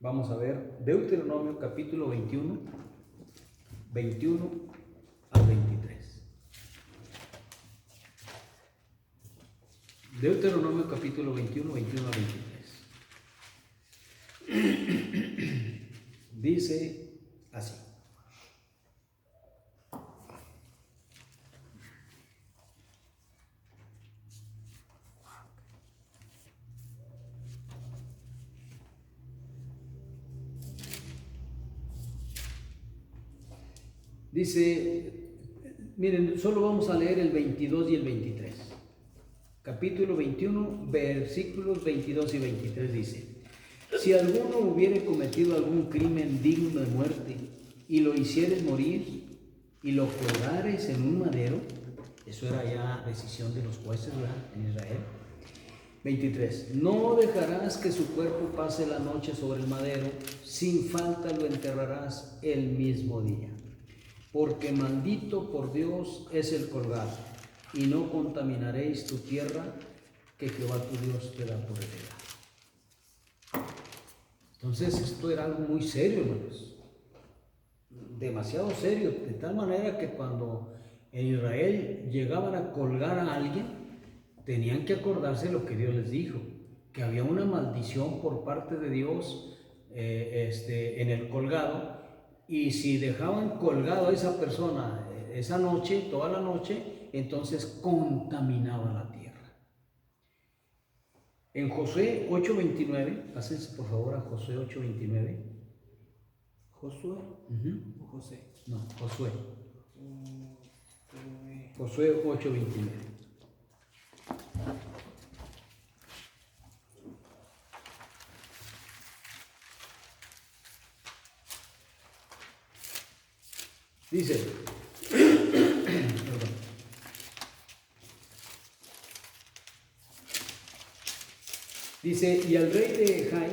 Vamos a ver Deuteronomio capítulo 21, 21 al 23. Deuteronomio capítulo 21, 21 al 23. Dice así. Dice, miren, solo vamos a leer el 22 y el 23. Capítulo 21, versículos 22 y 23 dice: si alguno hubiere cometido algún crimen digno de muerte y lo hicieres morir y lo colgares en un madero, eso era ya decisión de los jueces, ¿verdad?, en Israel. 23. No dejarás que su cuerpo pase la noche sobre el madero, sin falta lo enterrarás el mismo día. Porque maldito por Dios es el colgado, y no contaminaréis tu tierra que Jehová tu Dios te da por heredad. Entonces esto era algo muy serio, hermanos, demasiado serio, de tal manera que cuando en Israel llegaban a colgar a alguien, tenían que acordarse de lo que Dios les dijo, que había una maldición por parte de Dios en el colgado. Y si dejaban colgado a esa persona esa noche, toda la noche, entonces contaminaba la tierra. En Josué 8:29, pásense por favor a Josué 8:29. ¿Josué o José? No, Josué. Josué 8:29. Dice, perdón. Dice, y al rey de Jai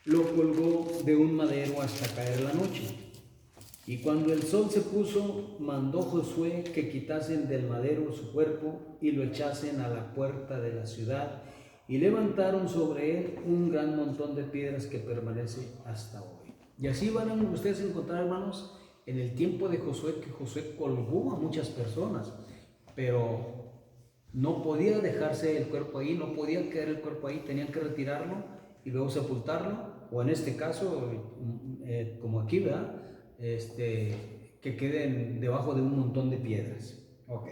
lo colgó de un madero hasta caer la noche. Y cuando el sol se puso, mandó Josué que quitasen del madero su cuerpo y lo echasen a la puerta de la ciudad, y levantaron sobre él un gran montón de piedras que permanece hasta hoy. Y así van a ustedes a encontrar, hermanos, en el tiempo de Josué, que Josué colgó a muchas personas, pero no podía dejarse el cuerpo ahí, no podía quedar el cuerpo ahí, tenían que retirarlo y luego sepultarlo, o en este caso, como aquí, ¿verdad?, que queden debajo de un montón de piedras. Ok.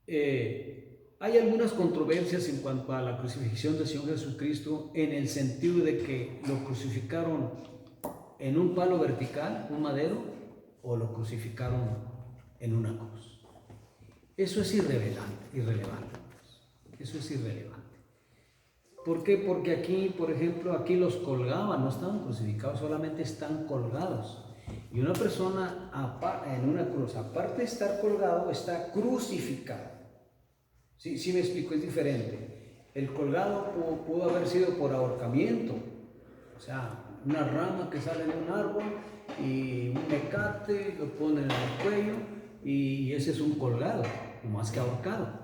Hay algunas controversias en cuanto a la crucifixión del Señor Jesucristo, en el sentido de que lo crucificaron en un palo vertical, un madero, o lo crucificaron en una cruz. Eso es irrelevante. Eso es irrelevante. ¿Por qué? Porque aquí, por ejemplo, aquí los colgaban, no estaban crucificados, solamente están colgados. Y una persona en una cruz, aparte de estar colgado, está crucificado. Sí me explico, es diferente. El colgado pudo haber sido por ahorcamiento, o sea, una rama que sale de un árbol y un mecate, lo ponen en el cuello y ese es un colgado, no más que ahorcado,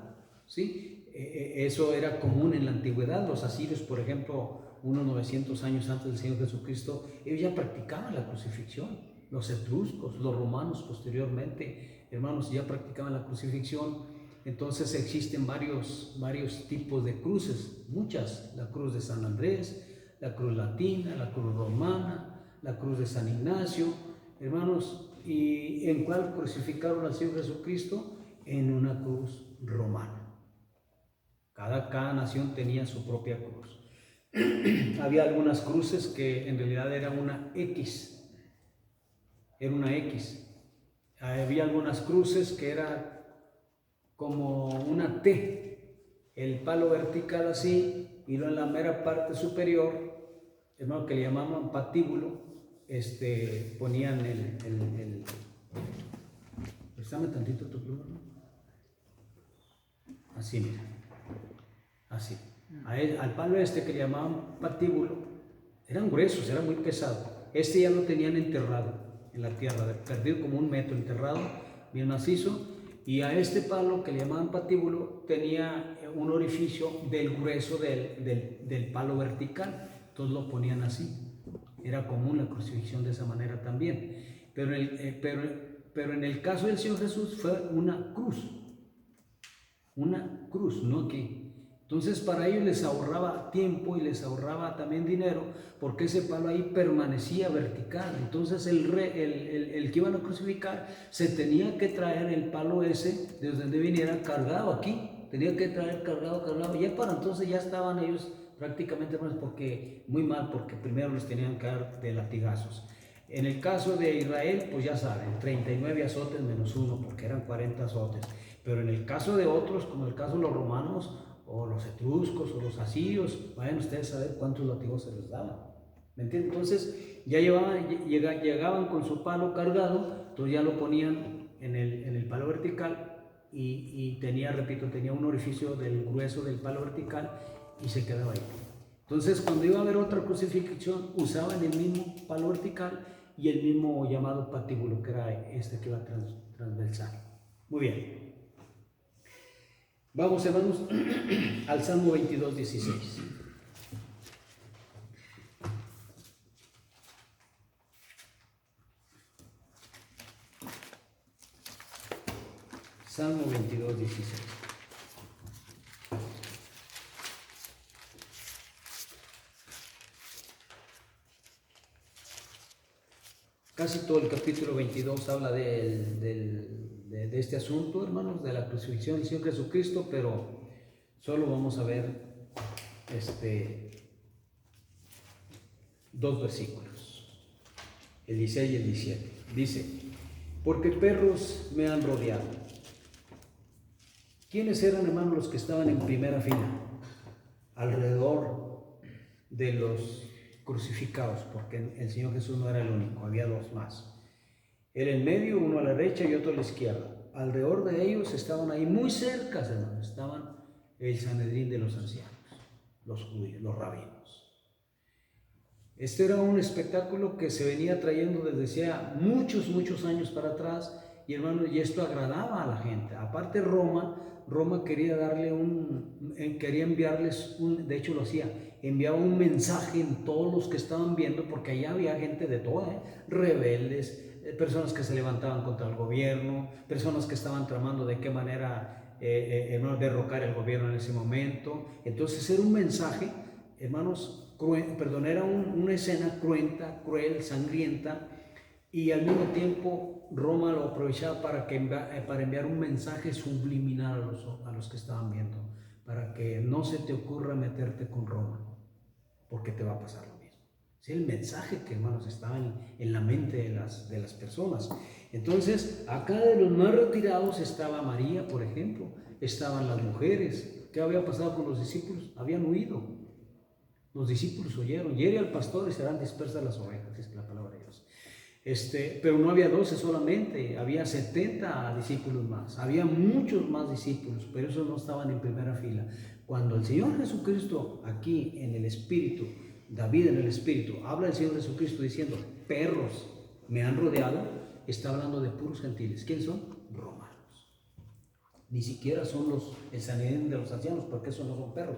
¿sí? Eso era común en la antigüedad. Los asirios, por ejemplo, unos 900 años antes del Señor Jesucristo, ellos ya practicaban la crucifixión. Los etruscos, los romanos posteriormente, hermanos, ya practicaban la crucifixión. Entonces existen varios tipos de cruces, muchas: la cruz de San Andrés, la cruz latina, la cruz romana, la cruz de San Ignacio, hermanos. ¿Y en cuál crucificaron al Señor Jesucristo? En una cruz romana. Cada nación tenía su propia cruz. Había algunas cruces que en realidad era una X. Había algunas cruces que era como una T, el palo vertical así, y luego en la mera parte superior, hermano, que le llamaban patíbulo, ponían préstame tantito tu pluma, ¿no? Así, mira, así. Al palo que le llamaban patíbulo, eran gruesos, era muy pesado. Ya lo tenían enterrado en la tierra, perdido como 1 metro, enterrado, bien macizo. Y a este palo que le llamaban patíbulo tenía un orificio del grueso del palo vertical. Entonces lo ponían así. Era común la crucifixión de esa manera también. Pero en el caso del Señor Jesús fue una cruz, no aquí. Entonces para ellos les ahorraba tiempo y les ahorraba también dinero, porque ese palo ahí permanecía vertical. Entonces el que iban a crucificar se tenía que traer el palo ese desde donde viniera cargado aquí, tenía que traer cargado. Ya para entonces ya estaban ellos prácticamente porque primero les tenían que dar de latigazos. En el caso de Israel, pues ya saben, 39 azotes menos uno, porque eran 40 azotes. Pero en el caso de otros, como el caso de los romanos, o los etruscos, o los asirios, vayan ustedes a ver cuántos latigos se les daban. ¿Me entienden? Entonces, ya llegaban con su palo cargado, entonces ya lo ponían en el palo vertical y tenía un orificio del grueso del palo vertical y se quedaba ahí. Entonces, cuando iba a haber otra crucifixión, usaban el mismo palo vertical y el mismo llamado patíbulo, que era este que iba transversal. Muy bien. Vamos, hermanos, al Salmo 22, 16. Salmo 22, 16. Casi todo el capítulo 22 habla de este asunto, hermanos, de la crucifixión del Señor Jesucristo, pero solo vamos a ver dos versículos, el 16 y el 17. Dice: porque perros me han rodeado. ¿Quiénes eran, hermanos, los que estaban en primera fila alrededor de los crucificados? Porque el Señor Jesús no era el único, había dos más. Él en medio, uno a la derecha y otro a la izquierda. Alrededor de ellos estaban ahí muy cerca, hermanos, estaban el Sanedrín de los ancianos, los judíos, los rabinos. Este era un espectáculo que se venía trayendo desde hacía muchos años para atrás, y hermanos, y esto agradaba a la gente. Aparte Roma quería quería enviarles de hecho lo hacía, enviaba un mensaje en todos los que estaban viendo, porque allá había gente de toda, rebeldes, personas que se levantaban contra el gobierno, personas que estaban tramando de qué manera derrocar el gobierno en ese momento. Entonces era un mensaje, hermanos, era una escena cruenta, cruel, sangrienta, y al mismo tiempo Roma lo aprovechaba para enviar un mensaje subliminal a los que estaban viendo, para que no se te ocurra meterte con Roma, porque te va a pasar lo mismo. Es el mensaje que, hermanos, estaba en la mente de las personas. Entonces, acá de los más retirados estaba María, por ejemplo, estaban las mujeres. ¿Qué había pasado con los discípulos? Habían huido. Los discípulos oyeron: hiere al pastor y serán dispersas las ovejas, es la palabra de Dios. Pero no había 12 solamente, había 70 discípulos más, había muchos más discípulos, pero esos no estaban en primera fila. Cuando el Señor Jesucristo, aquí en el Espíritu, David en el Espíritu, habla del Señor Jesucristo diciendo: perros me han rodeado, está hablando de puros gentiles. ¿Quién son? Romanos. Ni siquiera son el Sanedrín de los ancianos, porque esos no son perros,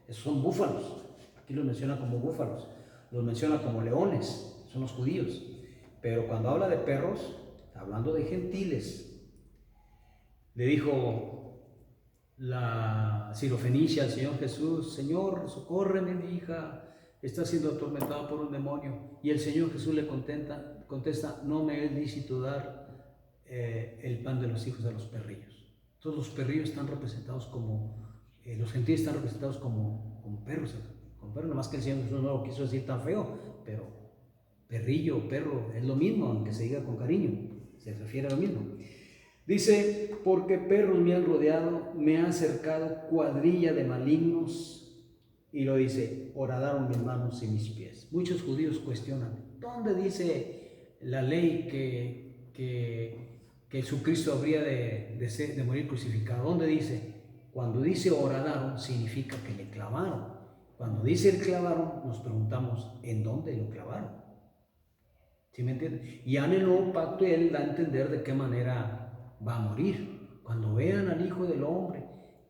esos son búfalos. Aquí los menciona como búfalos, los menciona como leones, son los judíos. Pero cuando habla de perros, está hablando de gentiles. Le dijo la sirofenicia al Señor Jesús: Señor, socórreme, mi hija está siendo atormentada por un demonio. Y el Señor Jesús le contesta: no me es lícito dar el pan de los hijos a los perrillos. Entonces los perrillos están representados los gentiles están representados como perros, nada más que el Señor Jesús no lo quiso decir tan feo, pero perrillo o perro es lo mismo, aunque se diga con cariño, se refiere a lo mismo. Dice: porque perros me han rodeado, me ha cercado cuadrilla de malignos. Y lo dice: horadaron mis manos y mis pies. Muchos judíos cuestionan: ¿dónde dice la ley que Jesucristo habría de morir crucificado? ¿Dónde dice? Cuando dice horadaron, significa que le clavaron. Cuando dice el clavaron, nos preguntamos: ¿en dónde lo clavaron? ¿Sí me entienden? Y ya en el nuevo pacto él da a entender de qué manera va a morir. Cuando vean al Hijo del Hombre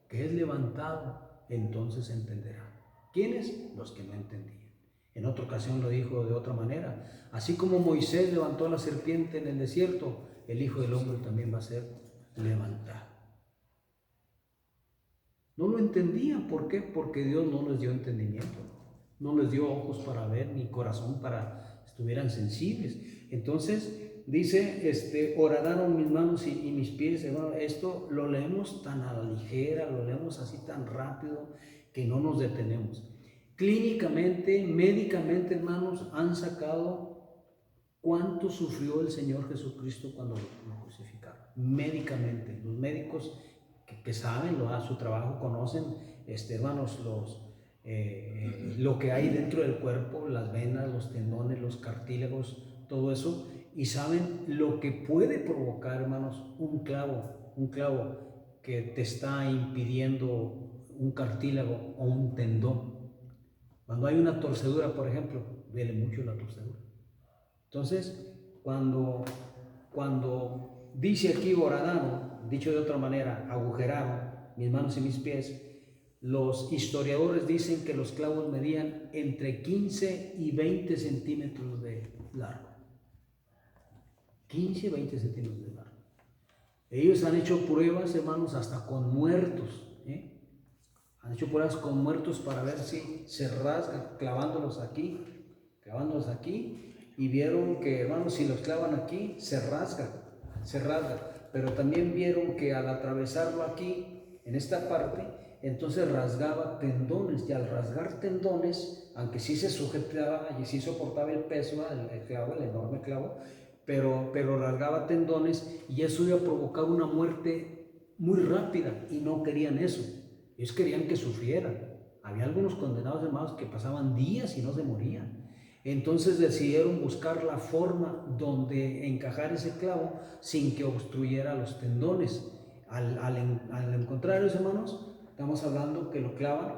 que es levantado, entonces entenderán. ¿Quiénes? Los que no entendían. En otra ocasión lo dijo de otra manera. Así como Moisés levantó a la serpiente en el desierto, el Hijo del Hombre también va a ser levantado. No lo entendían. ¿Por qué? Porque Dios no les dio entendimiento. No les dio ojos para ver, ni corazón para que estuvieran sensibles. Entonces, dice, horadaron mis manos y mis pies. Hermano, esto lo leemos tan a la ligera, lo leemos así tan rápido que no nos detenemos. Clínicamente, médicamente, hermanos, han sacado cuánto sufrió el Señor Jesucristo cuando lo crucificaron. Médicamente, los médicos que saben, lo hacen su trabajo, conocen, hermanos, lo que hay dentro del cuerpo, las venas, los tendones, los cartílagos, todo eso, y saben lo que puede provocar, hermanos, un clavo que te está impidiendo un cartílago o un tendón. Cuando hay una torcedura, por ejemplo, duele mucho la torcedura. Entonces, cuando dice aquí horadaron, dicho de otra manera, agujeraron mis manos y mis pies, los historiadores dicen que los clavos medían entre 15 y 20 centímetros de largo. 15 y 20 centímetros de largo. Ellos han hecho pruebas, hermanos, hasta con muertos. Han hecho pruebas con muertos para ver si se rasgan, clavándolos aquí, y vieron que, hermanos, si los clavan aquí, se rasga. Pero también vieron que al atravesarlo aquí, en esta parte, entonces rasgaba tendones, y al rasgar tendones, aunque sí se sujetaba y sí soportaba el peso, el clavo, el enorme clavo, pero rasgaba tendones, y eso iba a provocar una muerte muy rápida, y no querían eso. Ellos querían que sufrieran. Había algunos condenados, hermanos, que pasaban días y no se morían. Entonces decidieron buscar la forma donde encajar ese clavo sin que obstruyera los tendones. Al encontrar eso, hermanos, estamos hablando que lo clavan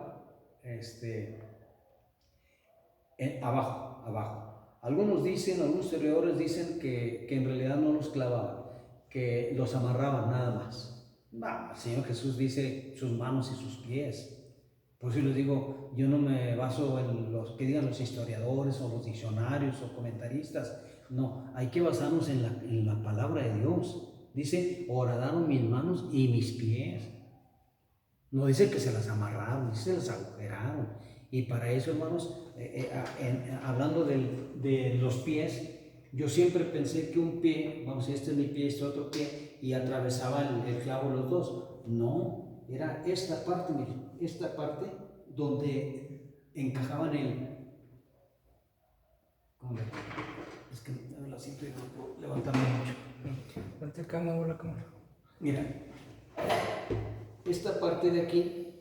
abajo. Algunos historiadores dicen que en realidad no los clavaban, que los amarraban nada más. El Señor Jesús dice sus manos y sus pies. Por eso les digo, yo no me baso en los que digan los historiadores o los diccionarios o comentaristas. No, hay que basarnos en la palabra de Dios. Dice, horadaron mis manos y mis pies. No dice que se las amarraron, dice que se las agujeraron. Y para eso, hermanos, hablando de los pies, yo siempre pensé que un pie, vamos, este es mi pie, este otro pie, y atravesaba el clavo los dos. No, era esta parte, miren, esta parte donde encajaban es que me la siento y no puedo levantarme mucho. Ponte acá, muevo la cámara. Mira, esta parte de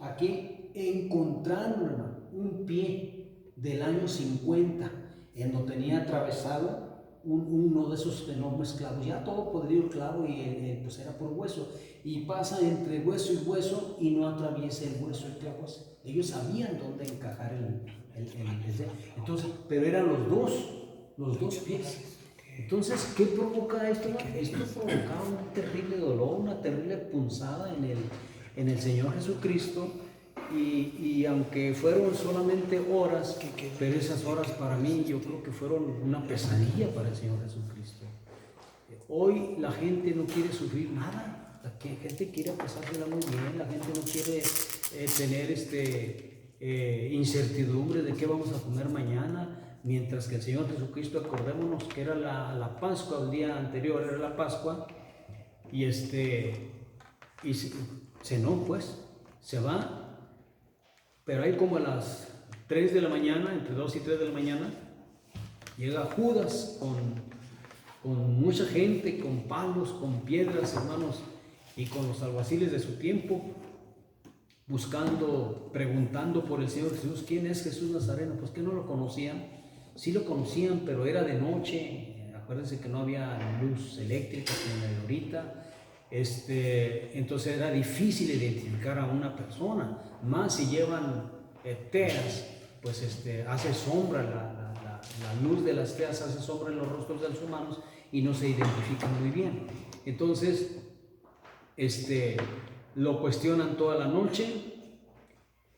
aquí encontraron, hermano, un pie del año 50, en donde tenía atravesado uno de esos enormes clavos, ya todo podrido el clavo, y pues era por hueso, y pasa entre hueso y hueso y no atraviesa el hueso el clavo. Ellos sabían dónde encajar entonces, pero eran los dos pies. Entonces, ¿qué provoca esto? Esto provocaba un terrible dolor, una terrible punzada en el Señor Jesucristo. Y aunque fueron solamente horas, pero esas horas para mí yo creo que fueron una pesadilla para el Señor Jesucristo. Hoy la gente no quiere sufrir nada, la gente quiere pasársela muy bien, la gente no quiere tener incertidumbre de qué vamos a comer mañana, mientras que el Señor Jesucristo, acordémonos que era la Pascua, el día anterior era la Pascua, y cenó, pues, se va. Pero ahí como a las 3 de la mañana, entre 2 y 3 de la mañana, llega Judas con mucha gente, con palos, con piedras, hermanos, y con los alguaciles de su tiempo, preguntando por el Señor Jesús. ¿Quién es Jesús Nazareno? Pues que no lo conocían. Sí lo conocían, pero era de noche. Acuérdense que no había luz eléctrica como la de ahorita. Entonces era difícil identificar a una persona, más si llevan teas, pues hace sombra, la luz de las teas hace sombra en los rostros de los humanos y no se identifican muy bien. Entonces Lo cuestionan toda la noche.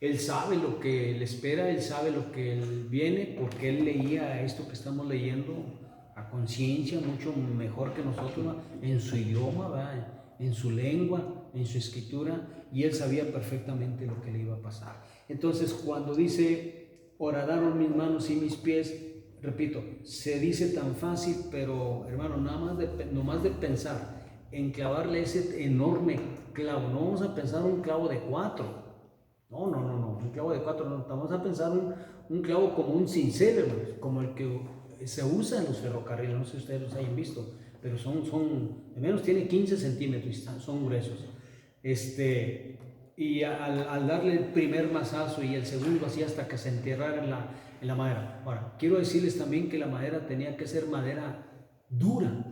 Él sabe lo que le espera, él sabe lo que él viene, porque él leía esto que estamos leyendo a conciencia, mucho mejor que nosotros, ¿va? En su idioma, ¿va? En su lengua, en su escritura, y él sabía perfectamente lo que le iba a pasar. Entonces, cuando dice, horadaron mis manos y mis pies, repito, se dice tan fácil, pero hermano, nomás de pensar en clavarle ese enorme clavo, no vamos a pensar un clavo de 4. No, un clavo de 4 no, vamos a pensar un clavo como un cincel, hermanos, como el que se usa en los ferrocarriles, no sé si ustedes los hayan visto, pero al menos tiene 15 centímetros y son gruesos. Y al darle el primer mazazo y el segundo así hasta que se enterrara en la madera. Ahora, quiero decirles también que la madera tenía que ser madera dura,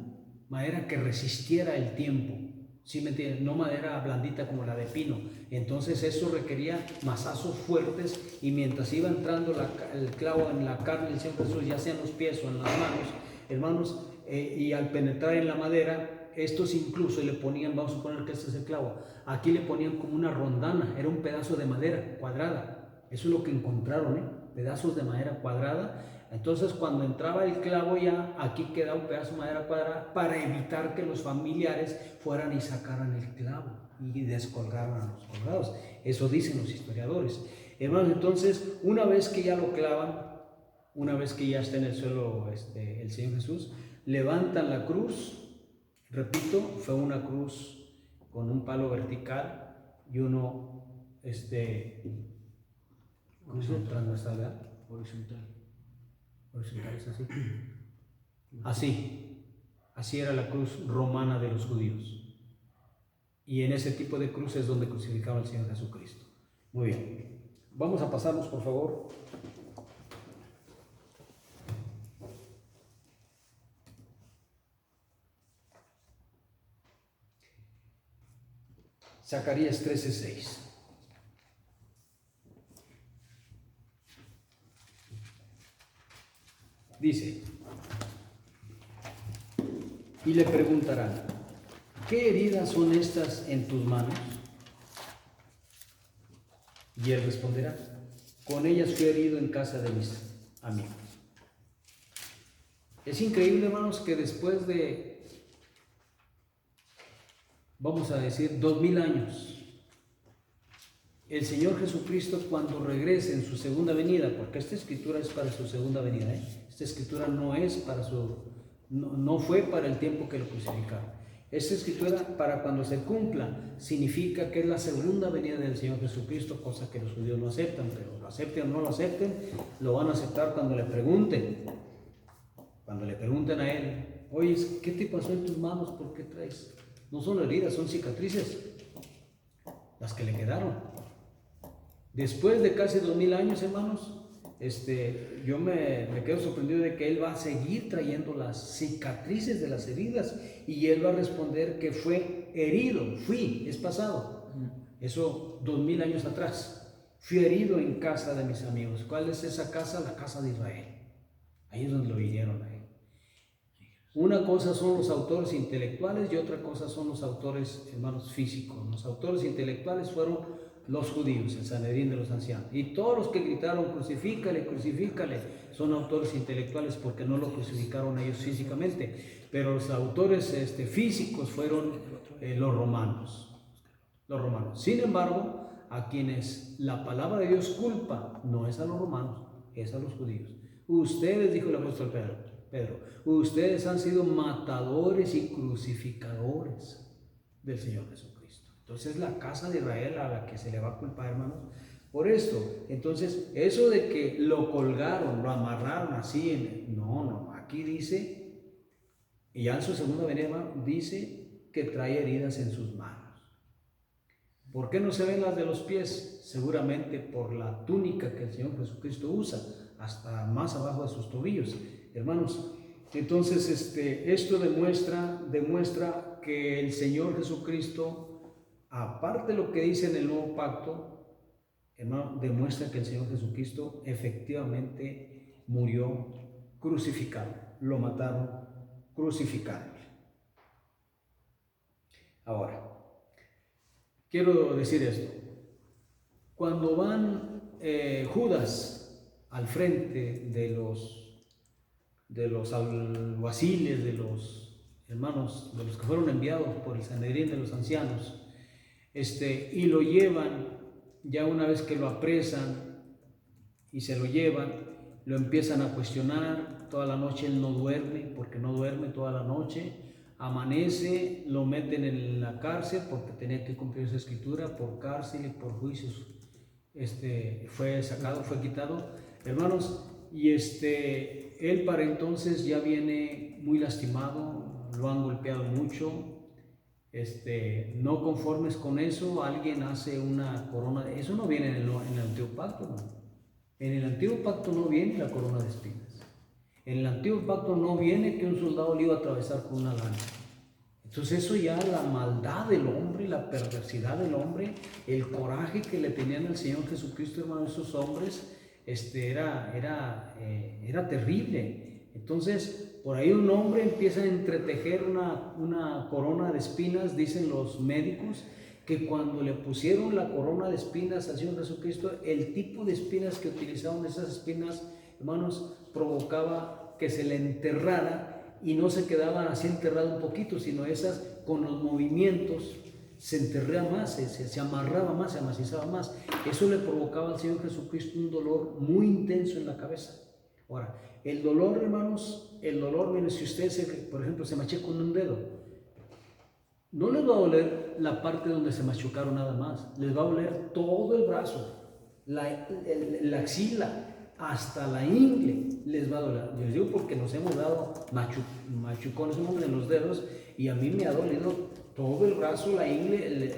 madera que resistiera el tiempo. ¿Sí me entienden? No madera blandita como la de pino. Entonces eso requería mazazos fuertes, y mientras iba entrando el clavo en la carne del Señor Jesús, ya sea en los pies o en las manos, hermanos, y al penetrar en la madera, estos incluso le ponían, vamos a suponer que este es el clavo, aquí le ponían como una rondana, era un pedazo de madera cuadrada. Eso es lo que encontraron, pedazos de madera cuadrada. Entonces, cuando entraba el clavo, ya aquí quedaba un pedazo de madera cuadrada para evitar que los familiares fueran y sacaran el clavo y descolgaran a los colgados. Eso dicen los historiadores. Hermanos, entonces, una vez que ya lo clavan, una vez que ya está en el suelo el Señor Jesús, levantan la cruz. Repito, fue una cruz con un palo vertical y uno, transversal, Horizontal. horizontal, es así. Así era la cruz romana de los judíos. Y en ese tipo de cruz es donde crucificaba al Señor Jesucristo. Muy bien. Vamos a pasarnos, por favor. Zacarías 13:6. Dice, y le preguntarán, ¿qué heridas son estas en tus manos? Y él responderá, con ellas fui herido en casa de mis amigos. Es increíble, hermanos, que después de, vamos a decir, 2000 años, el Señor Jesucristo, cuando regrese en su segunda venida, porque esta escritura es para su segunda venida, esta escritura no es para no fue para el tiempo que lo crucificaron. Esta escritura, para cuando se cumpla, significa que es la segunda venida del Señor Jesucristo, cosa que los judíos no aceptan, pero lo acepten o no lo acepten, lo van a aceptar cuando le pregunten. Cuando le pregunten a él, oye, ¿qué te pasó en tus manos? ¿Por qué traes? No son heridas, son cicatrices, las que le quedaron. Después de casi 2000 años, hermanos, yo me quedo sorprendido de que él va a seguir trayendo las cicatrices de las heridas, y él va a responder que fue herido, es pasado. Eso 2000 años atrás. Fui herido en casa de mis amigos. ¿Cuál es esa casa? La casa de Israel. Ahí es donde lo vinieron a él. Una cosa son los autores intelectuales y otra cosa son los autores, hermanos, físicos. Los autores intelectuales fueron los judíos, el Sanedrín de los ancianos. Y todos los que gritaron, crucifícale, crucifícale, son autores intelectuales porque no lo crucificaron ellos físicamente. Pero los autores físicos fueron los romanos. Los romanos. Sin embargo, a quienes la palabra de Dios culpa no es a los romanos, es a los judíos. Ustedes, dijo el apóstol Pedro, ustedes han sido matadores y crucificadores del Señor Jesucristo. Entonces, la casa de Israel a la que se le va a culpar, hermanos, por esto. Entonces, eso de que lo colgaron, lo amarraron así, no, aquí dice, y ya en su segunda venida, dice que trae heridas en sus manos. ¿Por qué no se ven las de los pies? Seguramente por la túnica que el Señor Jesucristo usa, hasta más abajo de sus tobillos, hermanos. Entonces, esto demuestra que el Señor Jesucristo, aparte de lo que dice en el Nuevo Pacto, hermano, demuestra que el Señor Jesucristo efectivamente murió crucificado. Lo mataron crucificado. Ahora, quiero decir esto. Cuando van Judas al frente de los alguaciles, de los hermanos, de los que fueron enviados por el Sanedrín de los ancianos, y lo llevan, ya una vez que lo apresan y se lo llevan, lo empiezan a cuestionar. Toda la noche él no duerme, porque no duerme toda la noche. Amanece, lo meten en la cárcel porque tenía que cumplir esa escritura, por cárcel y por juicios. Fue sacado, fue quitado, hermanos, y él para entonces ya viene muy lastimado, lo han golpeado mucho. No conformes con eso, alguien hace una corona. Eso no viene en el antiguo pacto, ¿no? En el antiguo pacto no viene la corona de espinas. En el antiguo pacto no viene que un soldado le iba a atravesar con una lanza. Entonces eso ya, la maldad del hombre, la perversidad del hombre, el coraje que le tenían al Señor Jesucristo, hermano, esos hombres, era terrible. Entonces, por ahí un hombre empieza a entretejer una corona de espinas. Dicen los médicos que cuando le pusieron la corona de espinas al Señor Jesucristo, el tipo de espinas que utilizaban, esas espinas, hermanos, provocaba que se le enterrara, y no se quedaban así enterrado un poquito, sino esas con los movimientos se enterraba más, se amarraba más, se amacizaba más. Eso le provocaba al Señor Jesucristo un dolor muy intenso en la cabeza. Ahora, el dolor, hermanos, miren, si usted, por ejemplo, se machuca con un dedo, no les va a doler la parte donde se machucaron nada más, les va a doler todo el brazo, la axila, hasta la ingle les va a doler. Yo les digo porque nos hemos dado machucones en los dedos, y a mí me ha dolido todo el brazo, la ingle,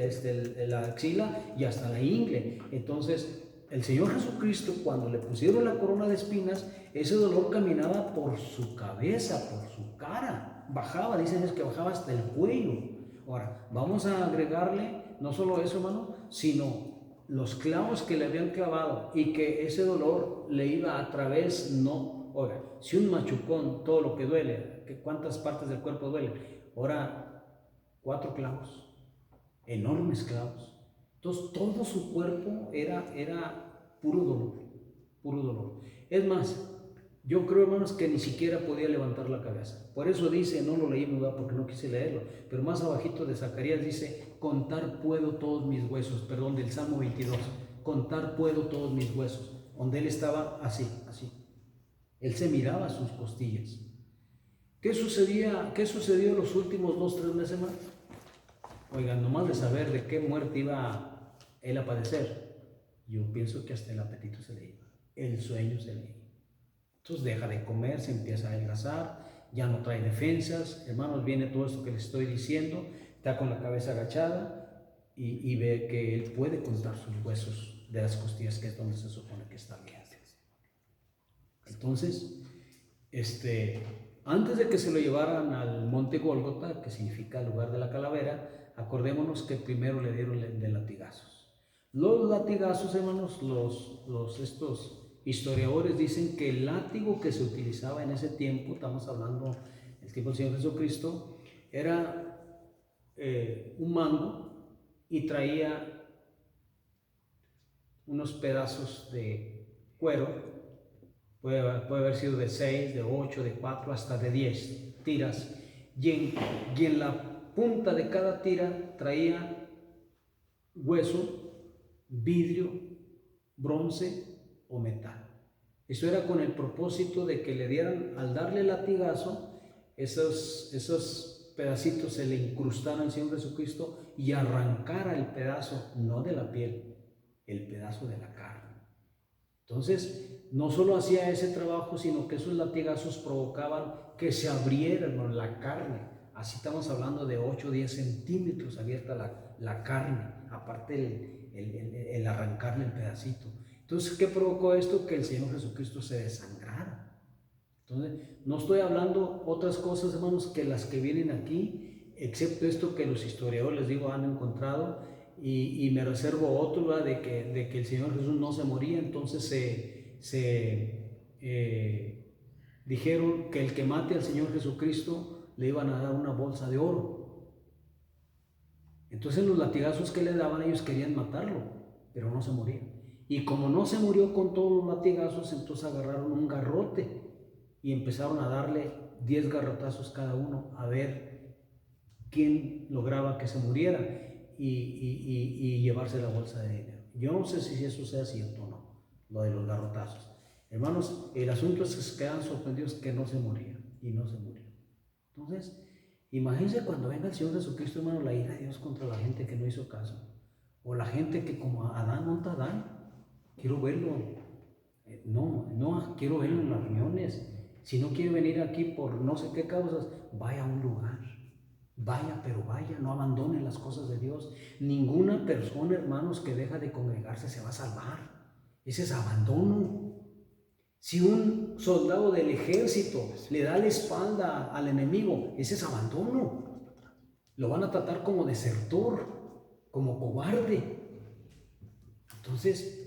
la axila y hasta la ingle. Entonces, el Señor Jesucristo, cuando le pusieron la corona de espinas, ese dolor caminaba por su cabeza, por su cara, bajaba, dicen que bajaba hasta el cuello. Ahora, vamos a agregarle no solo eso, hermano, sino los clavos que le habían clavado, y que ese dolor le iba a través, no. Ahora, si un machucón, todo lo que duele, ¿cuántas partes del cuerpo duelen? Ahora, 4 clavos, enormes clavos. Entonces, todo su cuerpo era puro dolor, puro dolor. Es más, yo creo, hermanos, que ni siquiera podía levantar la cabeza. Por eso dice, no lo leí, porque no quise leerlo, pero más abajito de Zacarías dice, contar puedo todos mis huesos, perdón, del Salmo 22, contar puedo todos mis huesos, donde él estaba así, así. Él se miraba sus costillas. ¿Qué sucedió los últimos 2-3 meses más? Oigan, nomás de saber de qué muerte iba él a padecer, yo pienso que hasta el apetito se le iba, el sueño se le iba. Entonces deja de comer, se empieza a adelgazar, ya no trae defensas. Hermanos, viene todo esto que les estoy diciendo, está con la cabeza agachada y ve que él puede contar sus huesos de las costillas, que es donde se supone que está bien. Entonces, antes de que se lo llevaran al monte Gólgota, que significa el lugar de la calavera, acordémonos que primero le dieron de latigazos. Los latigazos, hermanos, estos historiadores dicen que el látigo que se utilizaba en ese tiempo, estamos hablando del tiempo del Señor Jesucristo, era un mango y traía unos pedazos de cuero. Puede haber sido de 6, de 8, de 4, hasta de 10 tiras, y en la punta de cada tira traía hueso, vidrio, bronce o metal. Eso era con el propósito de que le dieran, al darle latigazo, esos pedacitos se le incrustaran al Señor Jesucristo y arrancara el pedazo, no de la piel, el pedazo de la carne. Entonces, no solo hacía ese trabajo, sino que esos latigazos provocaban que se abriera, hermano, la carne. Así estamos hablando de 8 o 10 centímetros abierta la carne, aparte el arrancarle el pedacito. Entonces, ¿qué provocó esto? Que el Señor Jesucristo se desangrara. Entonces, no estoy hablando otras cosas, hermanos, que las que vienen aquí, excepto esto que los historiadores, les digo, han encontrado, y me reservo otro, ¿verdad? de que el Señor Jesús no se moría. Entonces dijeron que el que mate al Señor Jesucristo le iban a dar una bolsa de oro. Entonces los latigazos que le daban, ellos querían matarlo, pero no se moría. Y como no se murió con todos los latigazos, entonces agarraron un garrote y empezaron a darle 10 garrotazos cada uno a ver quién lograba que se muriera y llevarse la bolsa de dinero. Yo no sé si eso sea cierto o no, lo de los garrotazos. Hermanos, el asunto es que se quedan sorprendidos que no se moría y no se murió. Entonces, imagínense cuando venga el Señor Jesucristo, hermano, la ira de Dios contra la gente que no hizo caso. O la gente que como Adán, monta Adán, quiero verlo. No, quiero verlo en las reuniones. Si no quiere venir aquí por no sé qué causas, vaya a un lugar. Vaya, pero vaya, no abandone las cosas de Dios. Ninguna persona, hermanos, que deja de congregarse se va a salvar. Ese es abandono. Si un soldado del ejército le da la espalda al enemigo, ese es abandono. Lo van a tratar como desertor, como cobarde. Entonces,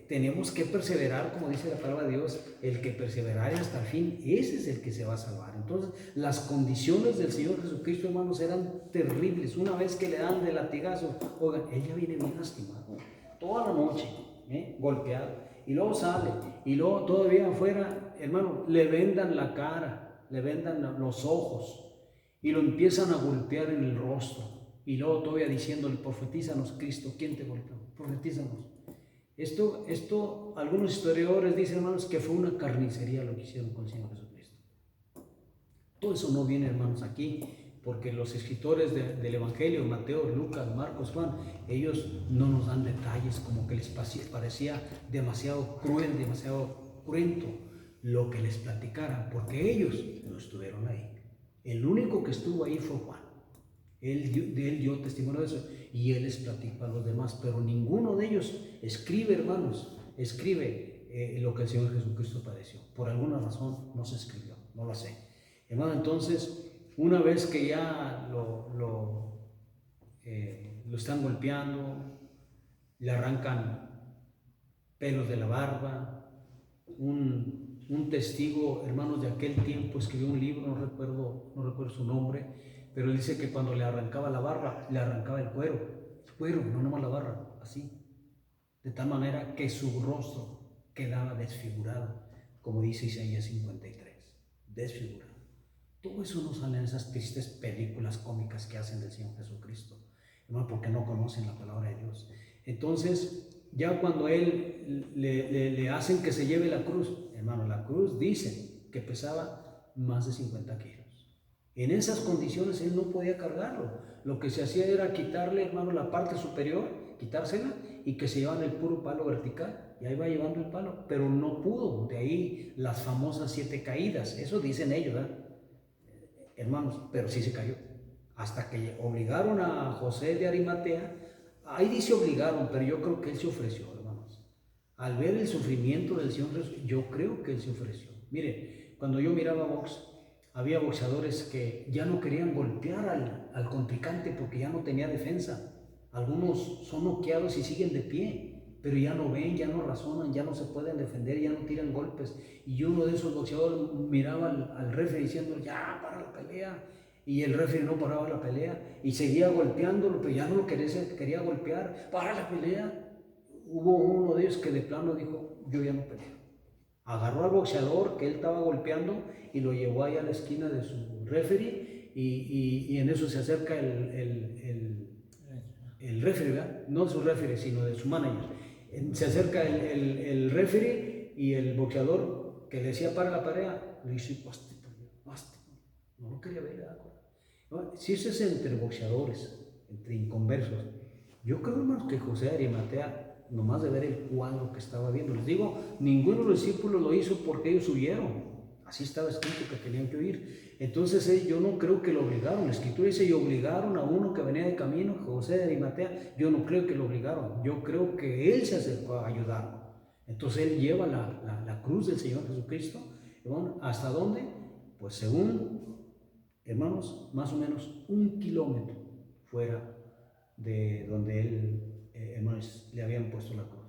tenemos que perseverar, como dice la palabra de Dios, el que perseverare hasta el fin, ese es el que se va a salvar. Entonces, las condiciones del Señor Jesucristo, hermanos, eran terribles. Una vez que le dan de latigazo, oigan, él ya viene bien lastimado, toda la noche, golpeado, y luego sale, y luego todavía afuera, hermano, le vendan la cara, le vendan los ojos, y lo empiezan a golpear en el rostro, y luego todavía diciéndole, profetízanos, Cristo, ¿quién te golpeó? Profetízanos. Esto, algunos historiadores dicen, hermanos, que fue una carnicería lo que hicieron con el Señor Jesucristo. Todo eso no viene, hermanos, aquí, porque los escritores del Evangelio, Mateo, Lucas, Marcos, Juan, ellos no nos dan detalles como que les parecía demasiado cruel, demasiado cruento lo que les platicaran, porque ellos no estuvieron ahí. El único que estuvo ahí fue Juan. Él dio testimonio de eso y él les platica a los demás, pero ninguno de ellos escribe, hermanos, lo que el Señor Jesucristo padeció. Por alguna razón no se escribió, no lo sé. Hermano, entonces, una vez que ya lo están golpeando, le arrancan pelos de la barba, un testigo, hermanos, de aquel tiempo escribió un libro, no recuerdo su nombre, pero dice que cuando le arrancaba la barba, le arrancaba el cuero, no nomás la barba, así, de tal manera que su rostro quedaba desfigurado, como dice Isaías 53, desfigurado. Todo eso no sale en esas tristes películas cómicas que hacen del Señor Jesucristo, hermano, porque no conocen la palabra de Dios. Entonces, ya cuando él le hacen que se lleve la cruz, hermano, la cruz dicen que pesaba más de 50 kilos. En esas condiciones él no podía cargarlo. Lo que se hacía era quitarle, hermano, la parte superior, quitársela y que se llevan el puro palo vertical. Y ahí va llevando el palo, pero no pudo. De ahí las famosas 7 caídas. Eso dicen ellos, hermanos, pero sí se cayó. Hasta que obligaron a José de Arimatea. Ahí dice obligaron, pero yo creo que él se ofreció, hermanos. Al ver el sufrimiento del Señor Jesús, yo creo que él se ofreció. Mire, cuando yo miraba box, había boxeadores que ya no querían golpear al contrincante porque ya no tenía defensa. Algunos son noqueados y siguen de pie, pero ya no ven, ya no razonan, ya no se pueden defender, ya no tiran golpes. Y uno de esos boxeadores miraba al referee diciendo, ya, para la pelea. Y el referee no paraba la pelea y seguía golpeándolo, pero ya no lo quería golpear. Para la pelea. Hubo uno de ellos que de plano dijo, yo ya no peleo. Agarró al boxeador que él estaba golpeando y lo llevó ahí a la esquina de su referee y en eso se acerca el referee, ¿verdad? No su referee, sino de su manager. Se acerca el referee y el boxeador que le decía para la pelea, le dice, baste, no lo quería ver, ¿verdad? Si eso es entre boxeadores, entre inconversos, yo creo, hermanos, que José de Arimatea, nomás de ver el cuadro que estaba viendo, les digo, ninguno de los discípulos lo hizo porque ellos huyeron, así estaba escrito que tenían que huir. Entonces yo no creo que lo obligaron. La escritura dice, y obligaron a uno que venía de camino, José de Arimatea. Yo no creo que lo obligaron, yo creo que él se acercó a ayudarlo. Entonces él lleva la cruz del Señor Jesucristo, ¿no? ¿Hasta dónde? Pues según, hermanos, más o menos 1 kilómetro fuera de donde él, hermanos, le habían puesto la cruz.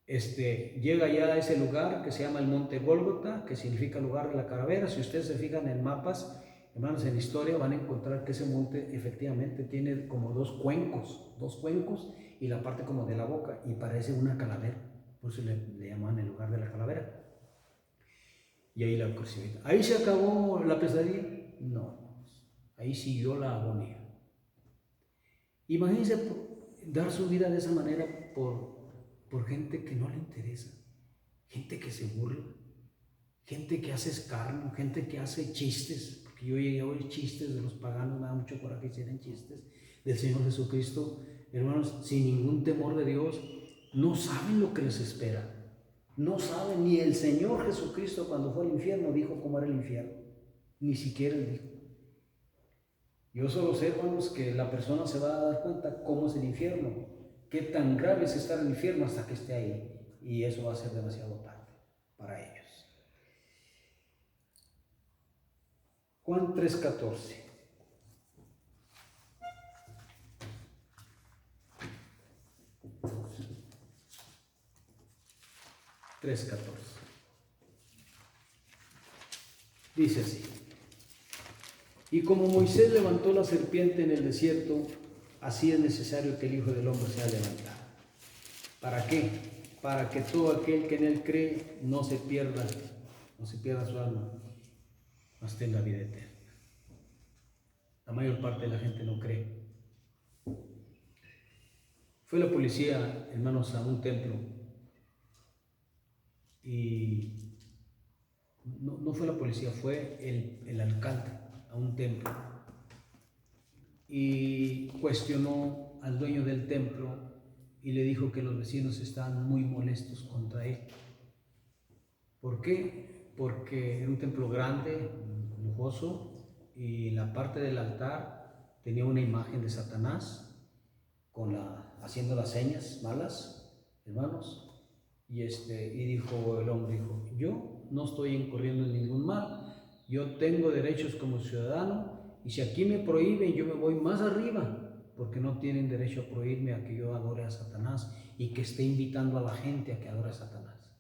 Llega ya a ese lugar que se llama el Monte Gólgota, que significa lugar de la calavera. Si ustedes se fijan en mapas, Hermanos, en la historia van a encontrar que ese monte efectivamente tiene como dos cuencos y la parte como de la boca y parece una calavera, por eso le llaman el lugar de la calavera. Y ahí la crucificaron. ¿Ahí se acabó la pesadilla? No, ahí siguió la agonía. Imagínense dar su vida de esa manera por gente que no le interesa, gente que se burla, gente que hace escarnio, gente que hace chistes, porque yo llegué a oír chistes de los paganos, me da mucho coraje que hicieran chistes del Señor Jesucristo, hermanos, sin ningún temor de Dios, no saben lo que les espera, no saben, ni el Señor Jesucristo cuando fue al infierno dijo cómo era el infierno, ni siquiera él dijo. Yo solo sé, hermanos, que la persona se va a dar cuenta cómo es el infierno, qué tan grave es estar en el infierno hasta que esté ahí, y eso va a ser demasiado tarde para ellos. Juan 3:14. Dice así: y como Moisés levantó la serpiente en el desierto, así es necesario que el Hijo del Hombre sea levantado. ¿Para qué? Para que todo aquel que en él cree no se pierda su alma, mas tenga vida eterna. La mayor parte de la gente no cree. Fue la policía, hermanos, a un templo y no fue la policía, fue el alcalde a un templo y cuestionó al dueño del templo y le dijo que los vecinos estaban muy molestos contra él. ¿Por qué? Porque era un templo grande, lujoso, y en la parte del altar tenía una imagen de Satanás haciendo las señas malas, hermanos. Y dijo el hombre, yo no estoy incurriendo en ningún mal, yo tengo derechos como ciudadano, y si aquí me prohíben, yo me voy más arriba, porque no tienen derecho a prohibirme a que yo adore a Satanás y que esté invitando a la gente a que adore a Satanás.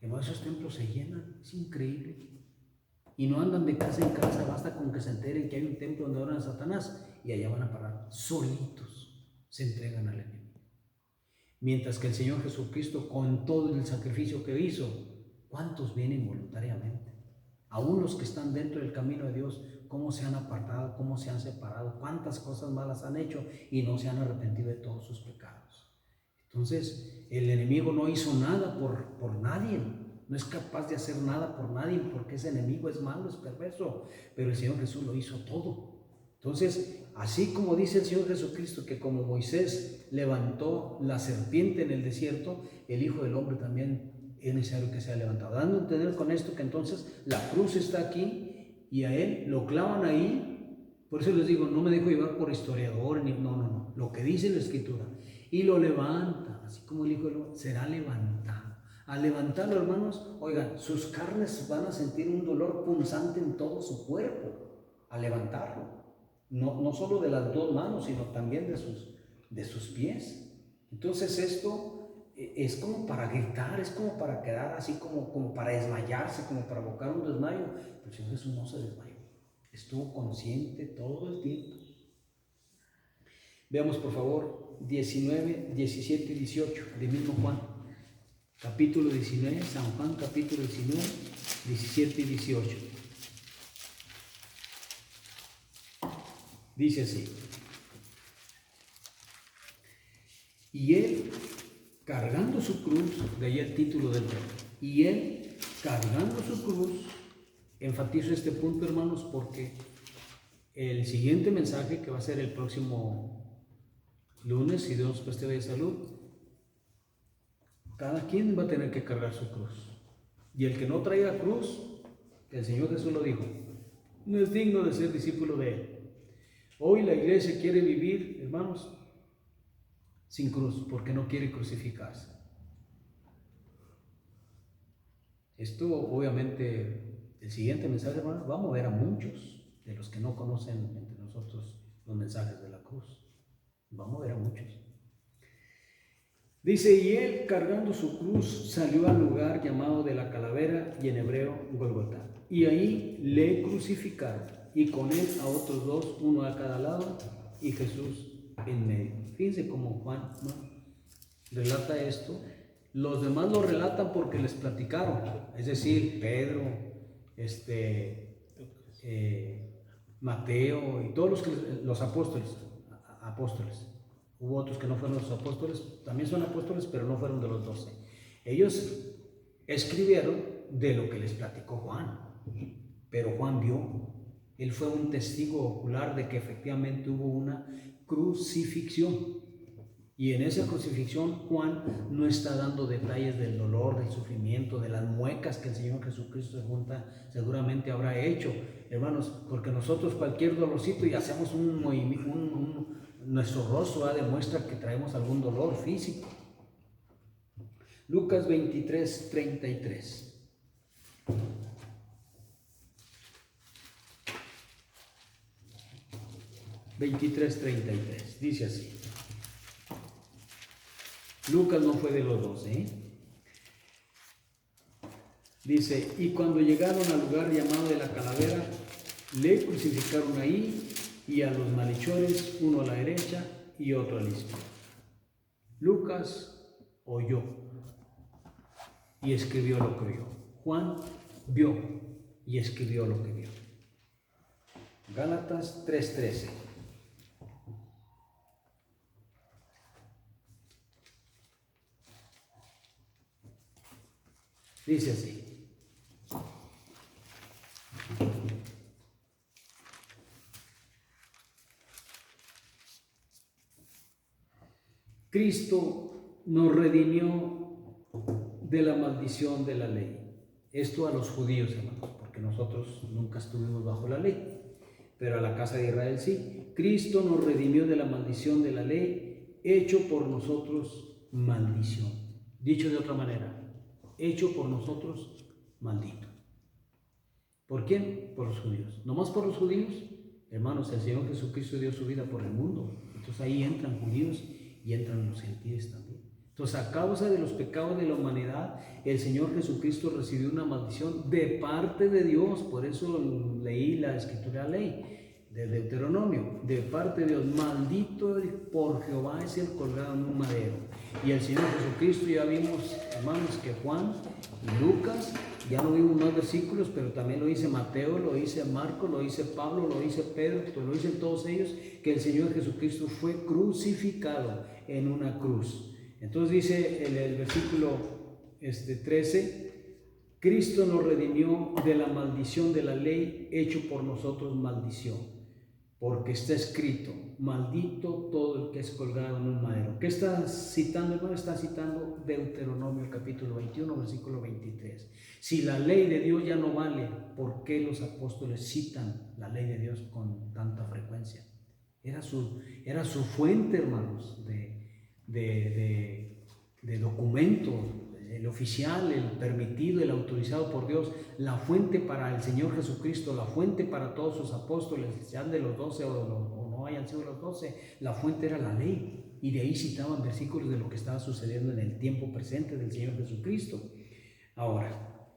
Hermanos, esos templos se llenan, es increíble. Y no andan de casa en casa, basta con que se enteren que hay un templo donde adoran a Satanás y allá van a parar, solitos se entregan al enemigo. Mientras que el Señor Jesucristo, con todo el sacrificio que hizo, ¿cuántos vienen voluntariamente? Aún los que están dentro del camino de Dios, ¿cómo se han apartado? ¿Cómo se han separado? ¿Cuántas cosas malas han hecho y no se han arrepentido de todos sus pecados? Entonces, el enemigo no hizo nada por nadie, no es capaz de hacer nada por nadie, porque ese enemigo es malo, es perverso, pero el Señor Jesús lo hizo todo. Entonces, así como dice el Señor Jesucristo que como Moisés levantó la serpiente en el desierto, el Hijo del Hombre también es necesario que sea levantado. Dando a entender con esto que entonces la cruz está aquí y a él lo clavan ahí. Por eso les digo, no me dejo llevar por historiadores, no, lo que dice la Escritura. Y lo levanta, así como el Hijo del Hombre será levantado. Al levantarlo, hermanos, oigan, sus carnes van a sentir un dolor punzante en todo su cuerpo al levantarlo. No solo de las dos manos, sino también de sus pies. Entonces esto es como para gritar, es como para quedar así como para desmayarse, como para provocar un desmayo. Pero el Señor Jesús no se desmayó, estuvo consciente todo el tiempo. Veamos por favor 19, 17 y 18 del mismo Juan, capítulo 19, San Juan capítulo 19, 17 y 18. Dice así: y él cargando su cruz, de ahí el título del tema, y él cargando su cruz, enfatizo este punto, hermanos, porque el siguiente mensaje que va a ser el próximo lunes, si Dios preste de salud, cada quien va a tener que cargar su cruz, y el que no traiga cruz, el Señor Jesús lo dijo, no es digno de ser discípulo de él. Hoy la iglesia quiere vivir, hermanos, sin cruz, porque no quiere crucificarse. Esto, obviamente, el siguiente mensaje, hermanos, va a mover a muchos de los que no conocen entre nosotros los mensajes de la cruz. Va a mover a muchos. Dice, y él, cargando su cruz, salió al lugar llamado de la calavera, y en hebreo, Golgotá. Y ahí le crucificaron. y con él a otros dos, uno a cada lado, y Jesús en medio. Fíjense cómo Juan, ¿no?, relata esto. Los demás lo relatan porque les platicaron, es decir, Pedro, Mateo y todos los apóstoles. Hubo otros que no fueron los apóstoles, también son apóstoles, pero no fueron de los 12. Ellos escribieron de lo que les platicó Juan, pero Juan vio, él fue un testigo ocular de que efectivamente hubo una crucifixión. Y en esa crucifixión Juan no está dando detalles del dolor, del sufrimiento, de las muecas que el Señor Jesucristo seguramente habrá hecho, hermanos, porque nosotros cualquier dolorcito y hacemos un movimiento, nuestro rostro demuestra que traemos algún dolor físico. Lucas 23, 33. Dice así. Lucas no fue de los 12, Dice, y cuando llegaron al lugar llamado de la Calavera, le crucificaron ahí, y a los malhechores, uno a la derecha y otro a la izquierda. Lucas oyó y escribió lo que vio. Juan vio y escribió lo que vio. Gálatas 3:13. Dice así. Cristo nos redimió de la maldición de la ley. Esto a los judíos, hermanos, porque nosotros nunca estuvimos bajo la ley, pero a la casa de Israel sí. Cristo nos redimió de la maldición de la ley, hecho por nosotros maldición. Dicho de otra manera, hecho por nosotros maldito. ¿Por quién? Por los judíos. ¿No más por los judíos? Hermanos, el Señor Jesucristo dio su vida por el mundo. Entonces ahí entran judíos y entran los gentiles también. Entonces, a causa de los pecados de la humanidad, el Señor Jesucristo recibió una maldición de parte de Dios. Por eso leí la escritura, ley de Deuteronomio, de parte de Dios. Maldito por Jehová es el colgado en un madero. Y el Señor Jesucristo, ya vimos, hermanos, que Juan y Lucas, ya no vimos más versículos, pero también lo dice Mateo, lo dice Marcos, lo dice Pablo, lo dice Pedro, lo dicen todos ellos, que el Señor Jesucristo fue crucificado en una cruz. Entonces dice el versículo 13, Cristo nos redimió de la maldición de la ley, hecho por nosotros maldición, porque está escrito, maldito todo el que es colgado en un madero. ¿Qué está citando, hermano? Está citando Deuteronomio capítulo 21, versículo 23. Si la ley de Dios ya no vale, ¿por qué los apóstoles citan la ley de Dios con tanta frecuencia? Era su fuente, hermanos, de documento, el oficial, el permitido, el autorizado por Dios, la fuente para el Señor Jesucristo, la fuente para todos sus apóstoles, sean de los 12 o no hayan sido los 12, la fuente era la ley, y de ahí citaban versículos de lo que estaba sucediendo en el tiempo presente del Señor Jesucristo. Ahora,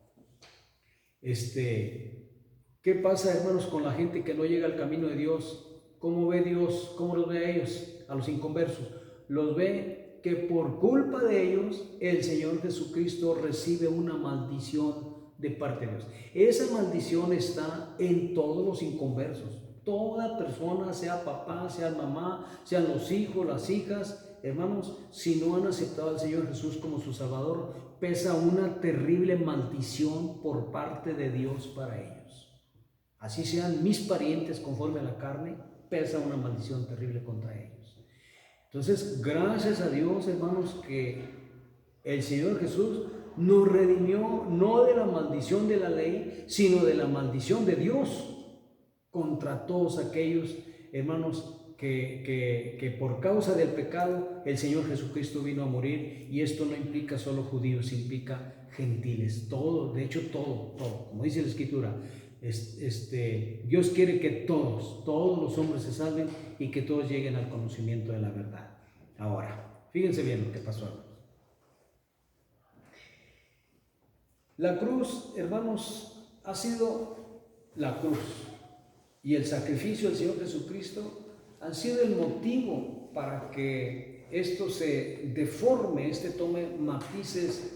¿qué pasa, hermanos, con la gente que no llega al camino de Dios? ¿Cómo ve Dios? ¿Cómo los ve a ellos, a los inconversos? Los ve que por culpa de ellos el Señor Jesucristo recibe una maldición de parte de Dios. Esa maldición está en todos los inconversos. Toda persona, sea papá, sea mamá, sean los hijos, las hijas, hermanos, si no han aceptado al Señor Jesús como su Salvador, pesa una terrible maldición por parte de Dios para ellos. Así sean mis parientes conforme a la carne, pesa una maldición terrible contra ellos. Entonces, gracias a Dios, hermanos, que el Señor Jesús nos redimió no de la maldición de la ley, sino de la maldición de Dios contra todos aquellos, hermanos, que por causa del pecado el Señor Jesucristo vino a morir. Y esto no implica solo judíos, implica gentiles, todo, de hecho todo, como dice la Escritura. Dios quiere que todos los hombres se salven y que todos lleguen al conocimiento de la verdad. Ahora, fíjense bien lo que pasó. La cruz, hermanos, ha sido la cruz, y el sacrificio del Señor Jesucristo han sido el motivo para que esto se deforme, tome matices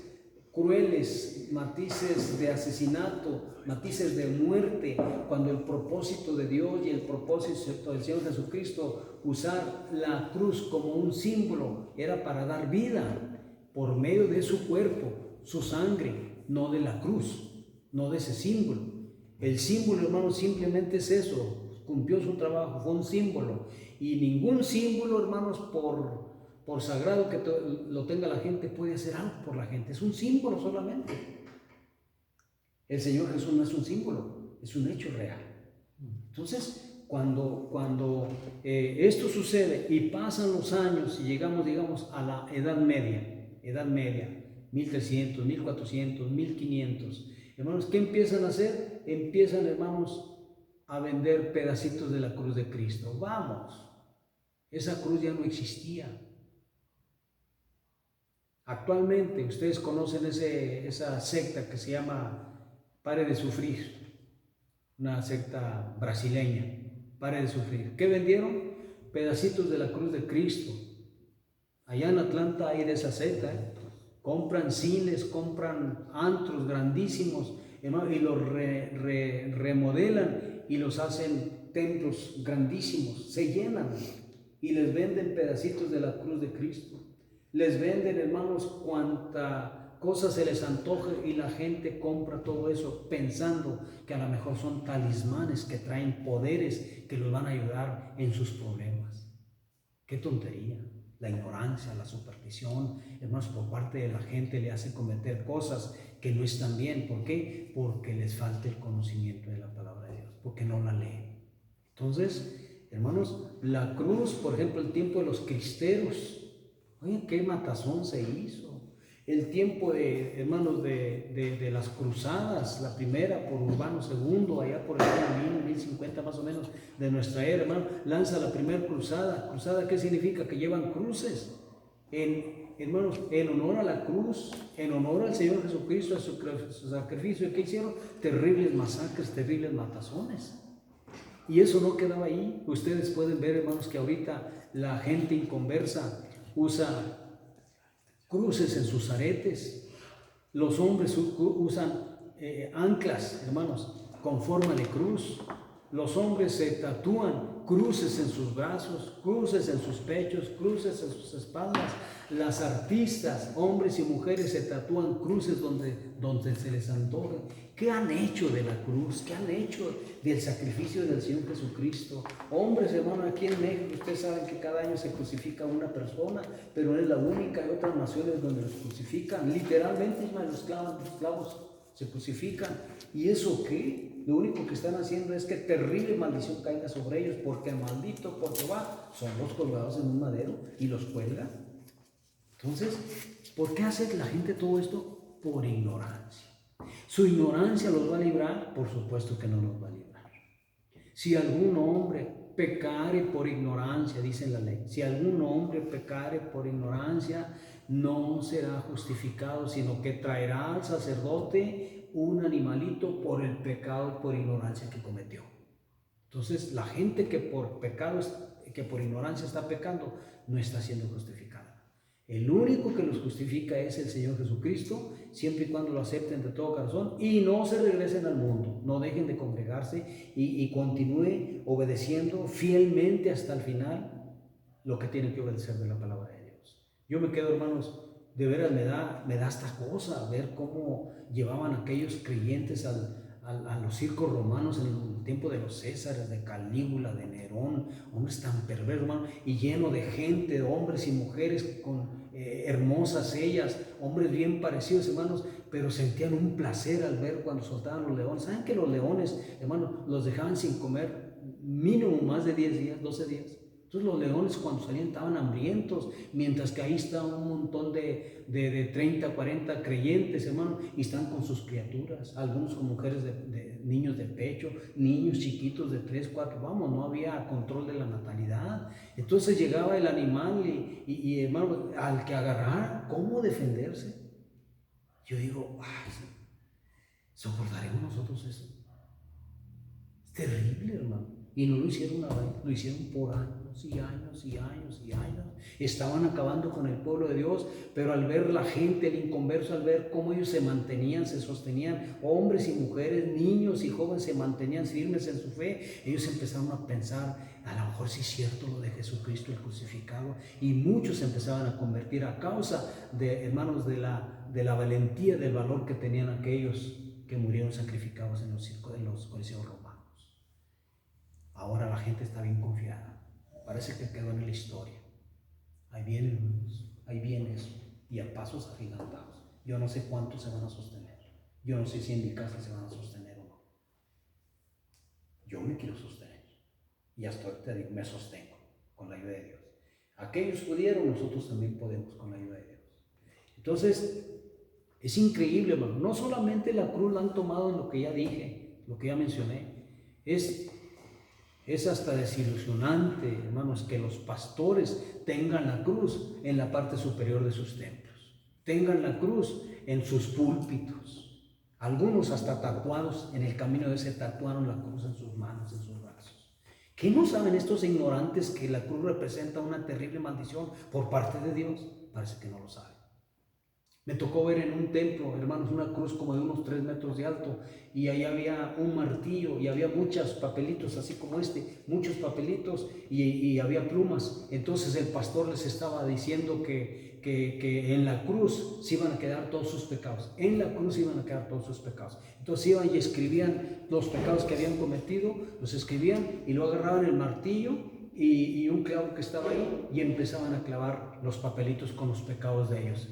crueles, matices de asesinato, matices de muerte, cuando el propósito de Dios y el propósito del Señor Jesucristo, usar la cruz como un símbolo, era para dar vida por medio de su cuerpo, su sangre, no de la cruz, no de ese símbolo. El símbolo, hermanos, simplemente es eso, cumplió su trabajo, fue un símbolo. Y ningún símbolo, hermanos, por sagrado que lo tenga la gente, puede hacer algo por la gente. Es un símbolo solamente. El Señor Jesús no es un símbolo, es un hecho real. Entonces, cuando esto sucede y pasan los años y llegamos, digamos, a la Edad Media, 1300, 1400, 1500, hermanos, ¿qué empiezan a hacer? Empiezan, hermanos, a vender pedacitos de la cruz de Cristo. Vamos, esa cruz ya no existía. Actualmente, ustedes conocen esa secta que se llama Pare de Sufrir, una secta brasileña, Pare de Sufrir. ¿Qué vendieron? Pedacitos de la cruz de Cristo. Allá en Atlanta hay de esa secta, compran cines, compran antros grandísimos, hermano, y los remodelan y los hacen templos grandísimos, se llenan y les venden pedacitos de la cruz de Cristo. Les venden, hermanos, cuanta cosa se les antoja y la gente compra todo eso pensando que a lo mejor son talismanes que traen poderes que los van a ayudar en sus problemas. ¡Qué tontería! La ignorancia, la superstición, hermanos, por parte de la gente le hace cometer cosas que no están bien. ¿Por qué? Porque les falta el conocimiento de la palabra de Dios, porque no la leen. Entonces, hermanos, la cruz, por ejemplo, el tiempo de los cristeros, oye, qué matazón se hizo. El tiempo hermanos, de las cruzadas, la primera por Urbano II, allá por el año 1050 más o menos de nuestra era, hermano, lanza la primera cruzada. ¿Cruzada qué significa? Que llevan cruces. Hermanos, en honor a la cruz, en honor al Señor Jesucristo, a su sacrificio, ¿qué hicieron? Terribles masacres, terribles matazones. Y eso no quedaba ahí. Ustedes pueden ver, hermanos, que ahorita la gente inconversa usa cruces en sus aretes. Los hombres usan anclas, hermanos, con forma de cruz. Los hombres se tatúan cruces en sus brazos, cruces en sus pechos, cruces en sus espaldas. Las artistas, hombres y mujeres, se tatúan cruces donde se les antoje. ¿Qué han hecho de la cruz? ¿Qué han hecho del sacrificio del Señor Jesucristo? Hombres, hermano, aquí en México, ustedes saben que cada año se crucifica una persona, pero es la única. Hay otras naciones donde los crucifican, literalmente, los clavos se crucifican. ¿Y eso qué? Lo único que están haciendo es que terrible maldición caiga sobre ellos, porque el maldito por Jehová son los colgados en un madero y los cuelga. Entonces, ¿por qué hace la gente todo esto? Por ignorancia. ¿Su ignorancia los va a librar? Por supuesto que no los va a librar. Si algún hombre pecare por ignorancia, dice la ley, si algún hombre pecare por ignorancia, no será justificado, sino que traerá al sacerdote un animalito por el pecado, por ignorancia que cometió. Entonces, la gente que por pecado, que por ignorancia está pecando, no está siendo justificada. El único que los justifica es el Señor Jesucristo, siempre y cuando lo acepten de todo corazón y no se regresen al mundo, no dejen de congregarse y continúe obedeciendo fielmente hasta el final lo que tienen que obedecer de la palabra de Dios. Yo me quedo, hermanos, de veras me da esta cosa, ver cómo llevaban aquellos creyentes a los circos romanos en el tiempo de los Césares, de Calígula, de Nerón, hombres tan perversos, hermano, y lleno de gente, hombres y mujeres con hermosas ellas, hombres bien parecidos, hermanos, pero sentían un placer al ver cuando soltaban los leones. ¿Saben que los leones, hermanos, los dejaban sin comer mínimo más de 10 días, 12 días? Entonces los leones cuando salían estaban hambrientos, mientras que ahí está un montón de 30, 40 creyentes, hermano, y están con sus criaturas, algunos con mujeres de niños de pecho, niños chiquitos de 3, 4, vamos, no había control de la natalidad. Entonces llegaba el animal y hermano, al que agarrar, ¿cómo defenderse? Yo digo, ¿soportaremos nosotros eso? Es terrible, hermano. Y no lo hicieron una vez, lo hicieron por años y años y años y años. Estaban acabando con el pueblo de Dios, pero al ver la gente, el inconverso, al ver cómo ellos se mantenían, se sostenían, hombres y mujeres, niños y jóvenes se mantenían firmes en su fe, ellos empezaron a pensar, a lo mejor sí es cierto lo de Jesucristo el crucificado, y muchos se empezaban a convertir a causa de, hermanos, de la valentía, del valor que tenían aquellos que murieron sacrificados en los coliseos romanos. Ahora la gente está bien confiada, parece que quedó en la historia. Ahí vienen, hermanos, ahí viene eso, y a pasos agigantados. Yo no sé cuántos se van a sostener, yo no sé si en mi casa se van a sostener o no. Yo me quiero sostener, y hasta ahorita digo, me sostengo con la ayuda de Dios. Aquellos pudieron, nosotros también podemos con la ayuda de Dios. Entonces, es increíble, hermano, no solamente la cruz la han tomado en lo que ya dije, lo que ya mencioné, es hasta desilusionante, hermanos, que los pastores tengan la cruz en la parte superior de sus templos, tengan la cruz en sus púlpitos. Algunos hasta tatuados, en el camino de ese tatuaron la cruz en sus manos, en sus brazos. ¿Qué no saben estos ignorantes que la cruz representa una terrible maldición por parte de Dios? Parece que no lo saben. Me tocó ver en un templo, hermanos, una cruz como de unos 3 metros de alto, y ahí había un martillo y había muchos papelitos, así como muchos papelitos, y había plumas. Entonces el pastor les estaba diciendo que en la cruz se iban a quedar todos sus pecados, en la cruz iban a quedar todos sus pecados. Entonces iban y escribían los pecados que habían cometido, los escribían y luego agarraban el martillo y un clavo que estaba ahí y empezaban a clavar los papelitos con los pecados de ellos,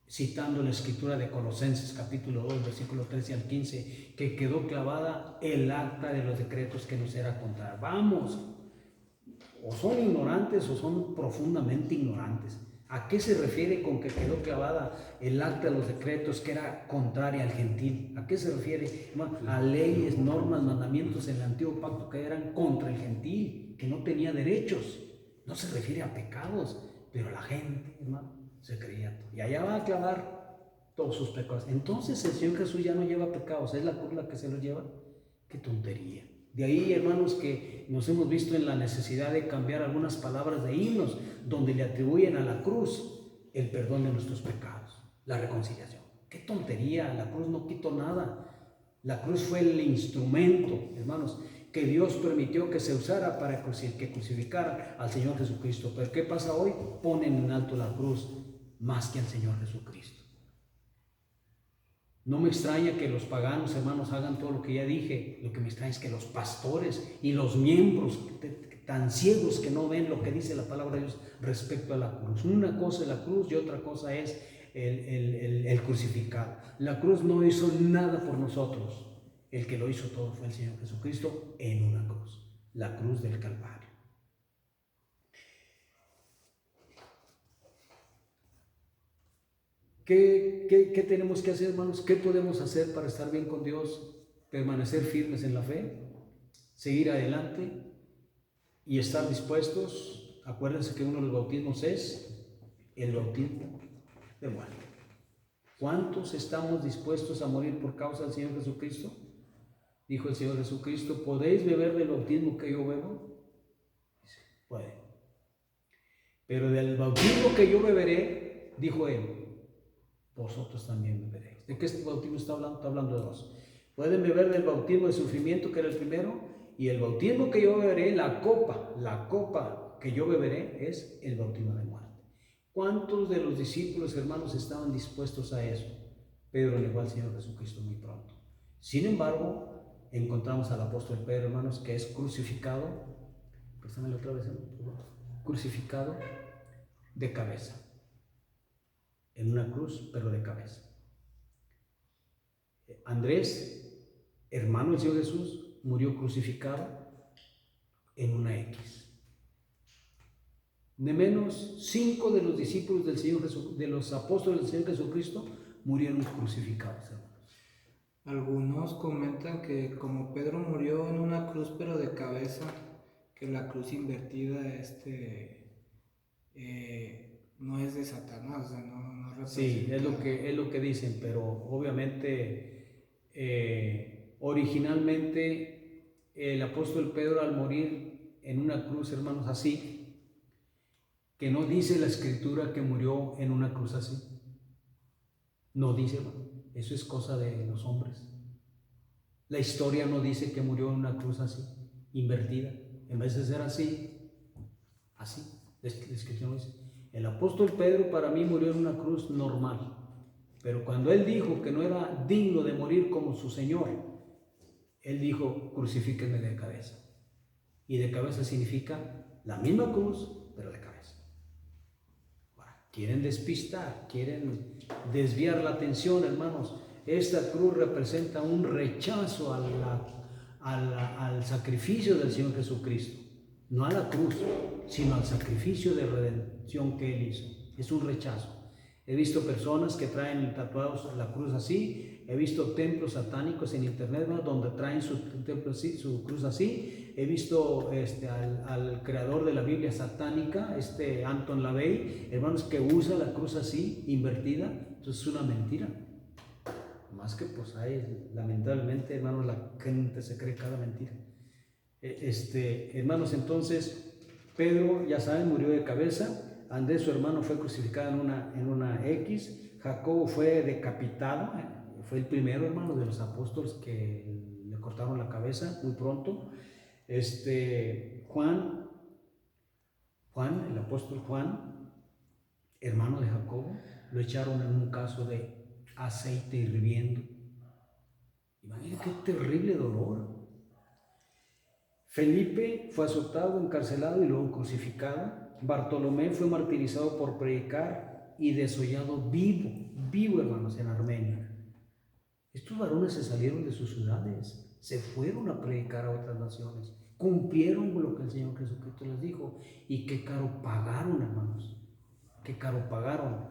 citando la escritura de Colosenses capítulo 2, versículo 13 al 15, que quedó clavada el acta de los decretos que nos era contar. Vamos, o son ignorantes o son profundamente ignorantes. ¿A qué se refiere con que quedó clavada el acta de los decretos que era contraria al gentil? ¿A qué se refiere? A leyes, normas, mandamientos en el antiguo pacto que eran contra el gentil, que no tenía derechos. No se refiere a pecados, pero la gente, hermano, se creía todo. Y allá va a clavar todos sus pecados. Entonces el Señor Jesús ya no lleva pecados, es la cruz la que se los lleva. ¡Qué tontería! De ahí, hermanos, que nos hemos visto en la necesidad de cambiar algunas palabras de himnos donde le atribuyen a la cruz el perdón de nuestros pecados, la reconciliación. ¡Qué tontería! La cruz no quitó nada. La cruz fue el instrumento, hermanos, que Dios permitió que se usara para que crucificaran al Señor Jesucristo. Pero ¿qué pasa hoy? Ponen en alto la cruz más que al Señor Jesucristo. No me extraña que los paganos, hermanos, hagan todo lo que ya dije. Lo que me extraña es que los pastores y los miembros tan ciegos que no ven lo que dice la palabra de Dios respecto a la cruz. Una cosa es la cruz y otra cosa es el crucificado. La cruz no hizo nada por nosotros. El que lo hizo todo fue el Señor Jesucristo en una cruz, la cruz del Calvario. ¿Qué tenemos que hacer, hermanos? ¿Qué podemos hacer para estar bien con Dios? Permanecer firmes en la fe, seguir adelante y estar dispuestos. Acuérdense que uno de los bautismos es el bautismo de muerte. ¿Cuántos estamos dispuestos a morir por causa del Señor Jesucristo? Dijo el Señor Jesucristo, ¿podéis beber del bautismo que yo bebo? Dice, puede. Pero del bautismo que yo beberé, dijo él, vosotros también beberéis. ¿De qué este bautismo está hablando? Está hablando de dos. Pueden beber del bautismo de sufrimiento, que era el primero, y el bautismo que yo beberé, la copa que yo beberé es el bautismo de muerte. ¿Cuántos de los discípulos, hermanos, estaban dispuestos a eso? Pedro negó al Señor Jesucristo muy pronto. Sin embargo, encontramos al apóstol Pedro, hermanos, que es crucificado, préstamelo otra vez, crucificado de cabeza, en una cruz, pero de cabeza. Andrés, hermano del Señor Jesús, murió crucificado en una X. De menos, 5 de los discípulos del Señor Jesús, de los apóstoles del Señor Jesucristo, murieron crucificados, hermanos. Algunos comentan que como Pedro murió en una cruz pero de cabeza, que la cruz invertida no es de Satanás, o sea, no representa. Sí, es lo que dicen, pero obviamente originalmente el apóstol Pedro al morir en una cruz, hermanos, así, que no dice la escritura que murió en una cruz así. No dice, hermano, eso es cosa de los hombres. La historia no dice que murió en una cruz así, invertida. En vez de ser así, así. La escritura dice, el apóstol Pedro para mí murió en una cruz normal. Pero cuando él dijo que no era digno de morir como su Señor, él dijo, crucifíquenme de cabeza. Y de cabeza significa la misma cruz, pero de cabeza. Ahora, quieren despistar, quieren desviar la atención, hermanos. Esta cruz representa un rechazo al sacrificio del Señor Jesucristo. No a la cruz, sino al sacrificio de redención que Él hizo. Es un rechazo. He visto personas que traen tatuados la cruz así. He visto templos satánicos en internet, ¿no?, donde traen su templo así, su cruz así. He visto al creador de la Biblia satánica, Anton LaVey, hermanos, que usa la cruz así, invertida. Entonces es una mentira. Más que pues hay, lamentablemente, hermanos, la gente se cree cada mentira. Hermanos, entonces Pedro, ya saben, murió de cabeza. Andrés, su hermano, fue crucificado en una X. Jacobo fue decapitado. Fue el primero, hermano, de los apóstoles que le cortaron la cabeza muy pronto. Juan, el apóstol Juan, hermano de Jacobo, lo echaron en un caso de aceite hirviendo. Imagínate qué terrible dolor. Felipe fue azotado, encarcelado y luego crucificado. Bartolomé fue martirizado por predicar y desollado vivo, hermanos, en Armenia. Estos varones se salieron de sus ciudades, se fueron a predicar a otras naciones, cumplieron lo que el Señor Jesucristo les dijo. Y qué caro pagaron, hermanos, qué caro pagaron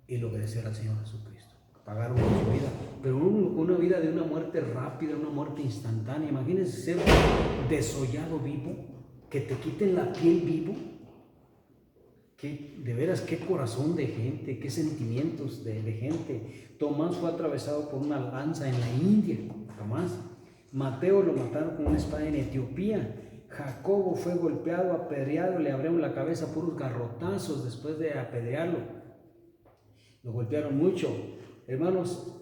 el obedecer al Señor Jesucristo. Pagaron con su vida, pero una vida de una muerte rápida, una muerte instantánea. Imagínense ser desollado vivo, que te quiten la piel vivo. De veras, qué corazón de gente, qué sentimientos de gente. Tomás fue atravesado por una lanza en la India, Tomás. Mateo lo mataron con una espada en Etiopía. Jacobo fue golpeado, apedreado, le abrieron la cabeza puros garrotazos después de apedrearlo. Lo golpearon mucho. Hermanos,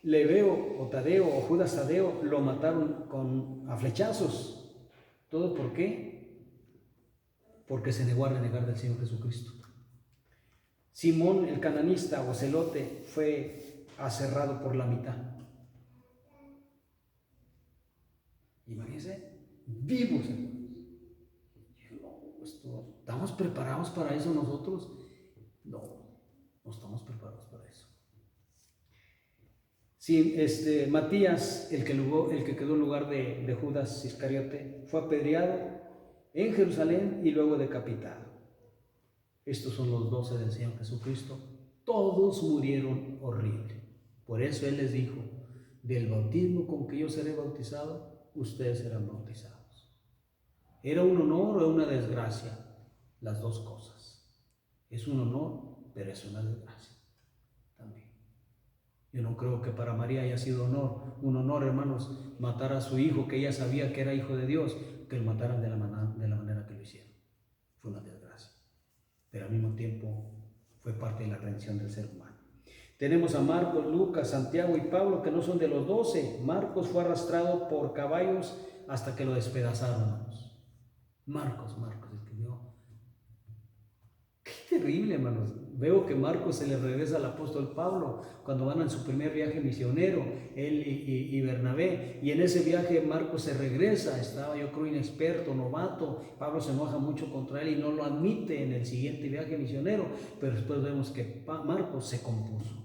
Leveo o Tadeo o Judas Tadeo lo mataron a flechazos. ¿Todo por qué? Porque se negó a renegar del Señor Jesucristo. Simón el cananista o celote fue aserrado por la mitad. Imagínense, vivos, hermanos. ¿Estamos preparados para eso nosotros? No estamos preparados para eso. Sí, Matías, el que quedó en lugar de Judas Iscariote, fue apedreado en Jerusalén y luego decapitado. Estos son los 12 del Señor Jesucristo. Todos murieron horrible. Por eso Él les dijo, del bautismo con que yo seré bautizado, ustedes serán bautizados. ¿Era un honor o una desgracia? Las dos cosas. Es un honor, pero es una desgracia también. Yo no creo que para María haya sido un honor, hermanos, matar a su hijo, que ella sabía que era hijo de Dios, que lo mataran de la manera que lo hicieron. Fue una desgracia. Pero al mismo tiempo fue parte de la redención del ser humano. Tenemos a Marcos, Lucas, Santiago y Pablo, que no son de los 12. Marcos fue arrastrado por caballos hasta que lo despedazaron, hermanos. Marcos, el que dio. Qué terrible, hermanos. Veo que Marcos se le regresa al apóstol Pablo cuando van en su primer viaje misionero, él y Bernabé. Y en ese viaje Marcos se regresa, estaba yo creo inexperto, novato. Pablo se enoja mucho contra él y no lo admite en el siguiente viaje misionero. Pero después vemos que Marcos se compuso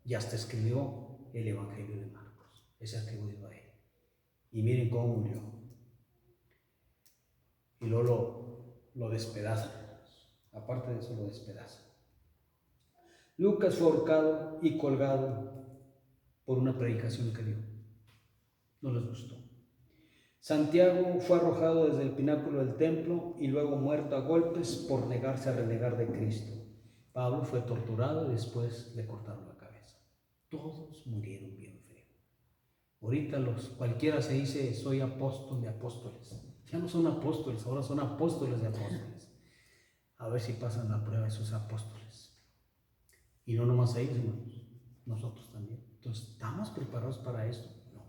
y hasta escribió el Evangelio de Marcos. Es atribuido a él. Y miren cómo murió. Y luego lo despedazan. Aparte de eso, lo despedazan. Lucas fue ahorcado y colgado por una predicación que dio. No les gustó. Santiago fue arrojado desde el pináculo del templo y luego muerto a golpes por negarse a renegar de Cristo. Pablo fue torturado y después le cortaron la cabeza. Todos murieron bien feo. Ahorita cualquiera se dice soy apóstol de apóstoles. Ya no son apóstoles, ahora son apóstoles de apóstoles. A ver si pasan la prueba esos apóstoles. Y no nomás ellos, hermanos, nosotros también. Entonces, ¿estamos preparados para esto? No,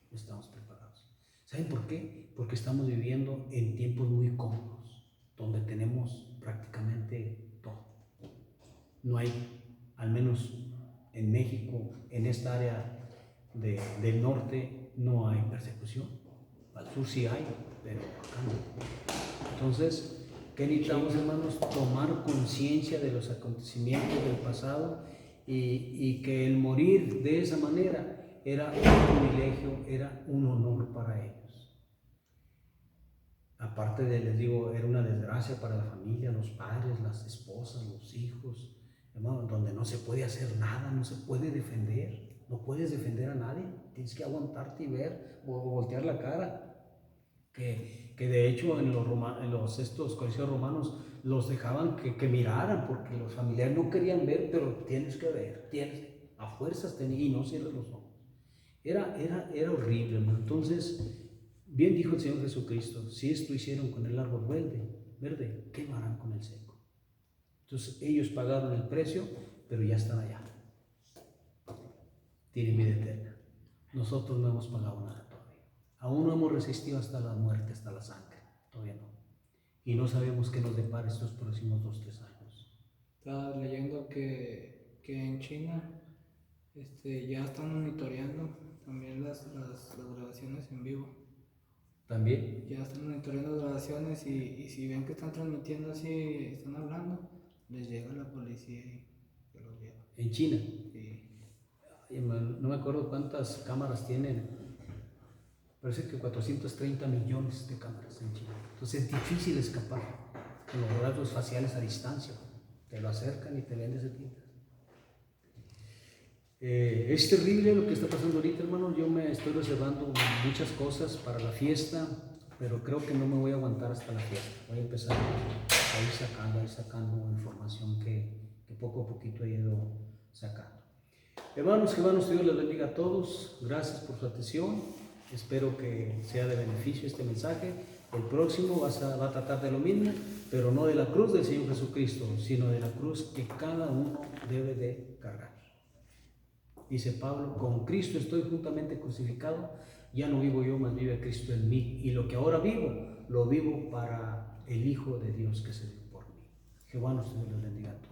no estamos preparados. ¿Saben por qué? Porque estamos viviendo en tiempos muy cómodos, donde tenemos prácticamente todo. No hay, al menos en México, en esta área del norte, no hay persecución. Al sur sí hay, pero acá no. Entonces, ¿qué necesitamos, hermanos? Tomar conciencia de los acontecimientos del pasado y que el morir de esa manera era un privilegio, era un honor para ellos. Aparte de, les digo, era una desgracia para la familia, los padres, las esposas, los hijos, hermano, donde no se puede hacer nada, no se puede defender, no puedes defender a nadie, tienes que aguantarte y ver o voltear la cara. Que de hecho en estos coliseos romanos los dejaban que miraran porque los familiares no querían ver, pero tienes que ver, a fuerzas y no cierres los ojos. Era horrible, hermano. Entonces, bien dijo el Señor Jesucristo, si esto hicieron con el árbol verde, ¿qué no harán con el seco? Entonces ellos pagaron el precio, pero ya están allá. Tienen vida eterna. Nosotros no hemos pagado nada. Aún no hemos resistido hasta la muerte, hasta la sangre, todavía no. Y no sabemos qué nos depara estos próximos 2-3 años. Estaba leyendo que en China ya están monitoreando también las grabaciones en vivo. ¿También? Ya están monitoreando las grabaciones y si ven que están transmitiendo así, están hablando, les llega la policía y se los lleva. ¿En China? Sí. No me acuerdo cuántas cámaras tienen. Parece que 430 millones de cámaras en China. Entonces es difícil escapar con los rasgos faciales a distancia. Te lo acercan y te ven desde tintas. Es terrible lo que está pasando ahorita, hermano. Yo me estoy reservando muchas cosas para la fiesta, pero creo que no me voy a aguantar hasta la fiesta. Voy a empezar a ir sacando información que poco a poquito he ido sacando. Hermanos, Dios les bendiga a todos. Gracias por su atención. Espero que sea de beneficio este mensaje. El próximo va a tratar de lo mismo, pero no de la cruz del Señor Jesucristo, sino de la cruz que cada uno debe de cargar. Dice Pablo, con Cristo estoy juntamente crucificado, ya no vivo yo, mas vive Cristo en mí. Y lo que ahora vivo, lo vivo para el Hijo de Dios que se dio por mí. Jehová nos bendiga a todos.